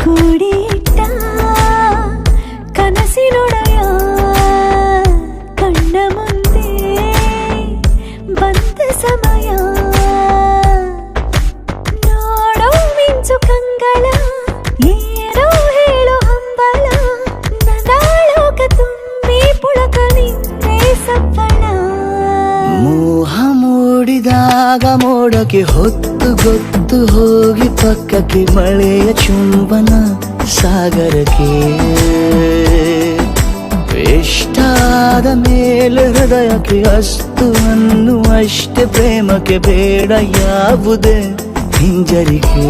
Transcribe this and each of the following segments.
ಕೂಡಿಟ್ಟ ಕನಸಿನೊಡೆಯ ಕಣ್ಣ ಮುಂದೆ ಬಂದ ಸಮಯ ನೋಡೋ ಮಿಂಚು ಕಂಗಳ ಏನೋ ಹೇಳೋ ಹಂಬಲ ನನಾಳೋಕ ತುಂಬಿ ಪುಳಕ ನಿಂತೆ ಸಪ್ಪಳ ಮೋಹ ಮೂಡಿದಾಗ ಮೋಡಕ್ಕೆ ಹೊತ್ತು ಗೊತ್ತು ಹೋಗಿ ಪಕ್ಕಕ್ಕೆ ಮಳೆಯ ಚುಂಬನ ಸಾಗರಕ್ಕೆ ಇಷ್ಟಾದ ಮೇಲೆ ಹೃದಯಕ್ಕೆ ಅಸ್ತು ಅನ್ನುವಷ್ಟೇ ಪ್ರೇಮಕ್ಕೆ ಬೇಡ ಯಾವುದೇ ಹಿಂಜರಿಕೆ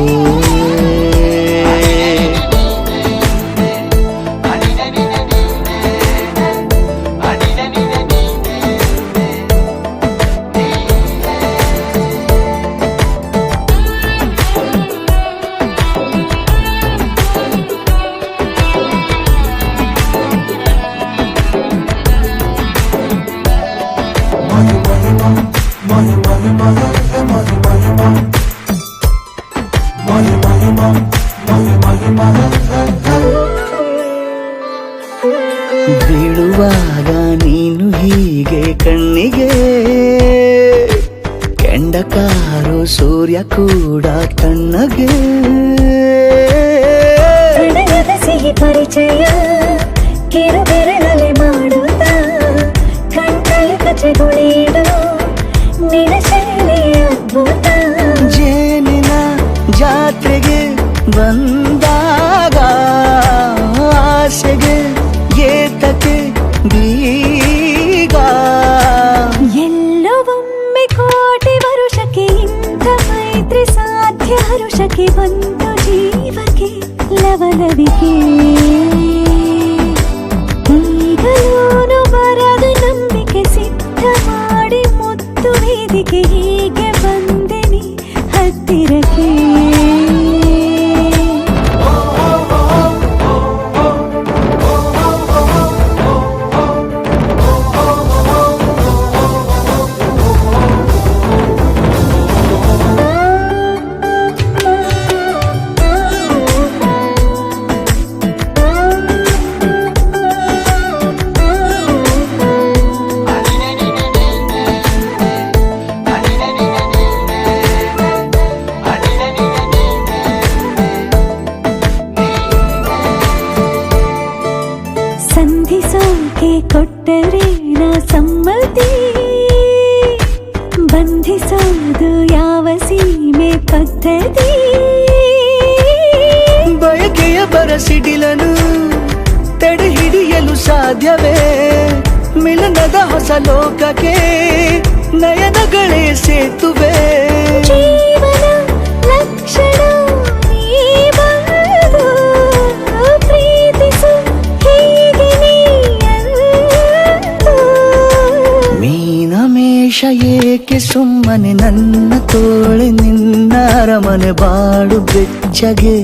ಬೀಳುವಾಗ ನೀನು ಹೀಗೆ ಕಣ್ಣಿಗೆ ಕೆಂಡಕಾರೋ ಸೂರ್ಯ ಕೂಡ ತಣ್ಣಗೆ ಸಿಹಿ ಪರಿಚಯ ಕಿರು ಬೆರಳಲ್ಲಿ ಮಾಡುತ್ತ ಕಣ್ಕೈ ಕಚಗುಳಿಡು ನಿನ ಶೈಲಿ ಅದ್ಭುತ ಜೇನಿನ ಜಾತ್ರೆಗೆ ಬಂದಾಗ ಆಸೆಗೆ ಏತಕ್ಕೆ ಬೀಗ ಎಲ್ಲೋ ಒಮ್ಮೆ ಕೋಟಿ ವರುಷಕ್ಕೆ ಇಂಥ ಮೈತ್ರಿ ಸಾಧ್ಯ ಹರುಷಕ್ಕೆ ಬಂತು ಜೀವಕ್ಕೆ ಲವಲವಿಕೆ ಈಗಲೂನು ಬರದು ನಂಬಿಕೆ ಸಿದ್ಧ ಮಾಡಿ ಮುತ್ತು ವೇದಿಕೆ ಹೀಗೆ ಬಂದೆನಿ ಹತ್ತಿರಕ್ಕೆ ಸಂಧಿಸೋಕೆ ಕೊಟ್ಟರೆ ನಾ ಸಮ್ಮತಿ ಬಂಧಿಸೋದು ಯಾವ ಸೀಮೆ ಪದ್ಧತಿ ಬಯಕೆಯ ಬರಸಿಡಿಲನು ತಡೆ ಹಿಡಿಯಲು ಸಾಧ್ಯವೇ ಮಿಲನದ ಹೊಸ ಲೋಕಕ್ಕೆ ನಯನಗಳೇ ಸೇತುವೆ ಜೀವನ ಲಕ್ಷಣ ನೀ ಬಂದು ಪ್ರೀತಿಸು ಹೀಗೆ ನೀಯಂದು ಮೀನಮೇಷ ಏಕೆ ಸುಮ್ಮನೆ ನನ್ನ ತೋಳೆ ನಿನ್ನ ಅರಮನೆ ಬಾಡು ಬೆಚ್ಚಗೆ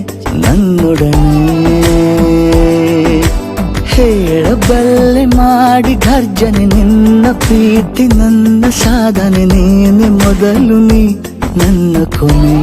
ನನ್ನೊಡನೆ ಹೇಳಬಲ್ಲೆ ಮಾಡಿ ಘರ್ಜನೆ ನಿನ್ನ ಪ್ರೀತಿ ನನ್ನ ಸಾಧನೆ ನೀನೆ ಮೊದಲು ನೀ ನನ್ನ ಕೊನೆ